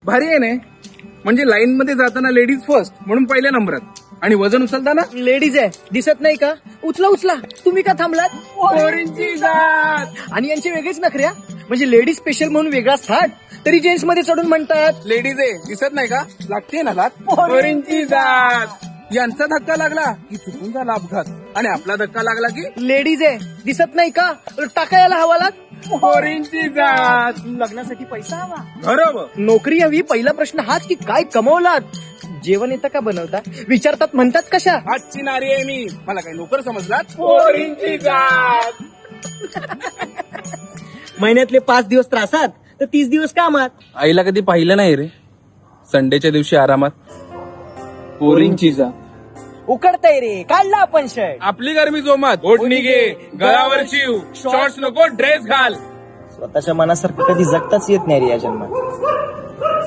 भारी आहे ना. म्हणजे लाईन मध्ये जाताना लेडीज फर्स्ट म्हणून पहिल्या नंबरात, आणि वजन उचलताना लेडीज आहे दिसत नाही का? उचला उचला. तुम्ही का थांबलात? पोरींची जात. आणि यांचे वेगळेच नखऱ्या. म्हणजे लेडीज स्पेशल म्हणून वेगळा थाट, तरी जेंट्स मध्ये चढून म्हणतात लेडीज आहे दिसत नाही का? लागते ना लात. पोरींची जात. यांचा धक्का लागला की चुकून झाला अपघात, आणि आपला धक्का लागला की लेडीज आहे दिसत नाही का? टाका याला हवाला. पोरींची जात. लग्नासाठी पैसा हवा, बरोबर. नोकरी हवी. पहिला प्रश्न हाच की काय कमवलात? जेवण येतं का बनवता विचारतात, म्हणतात कशा? आजची नारी आहे मी, मला काही नोकर समजलात? पोरींची जात. महिन्यातले 5 दिवस त्रासात तर 30 दिवस कामात. आईला कधी पाहिलं नाही रे संडेच्या दिवशी आरामात. पोरींची जात. उकडतय रे, काढला आपण शर्ट. आपली गरमी जोमात ओढणी घे, गळावर शिव, शॉर्ट्स नको ड्रेस घाल. स्वतःच्या मनासारखं कधी जगताच येत नाही रे या जन्मात.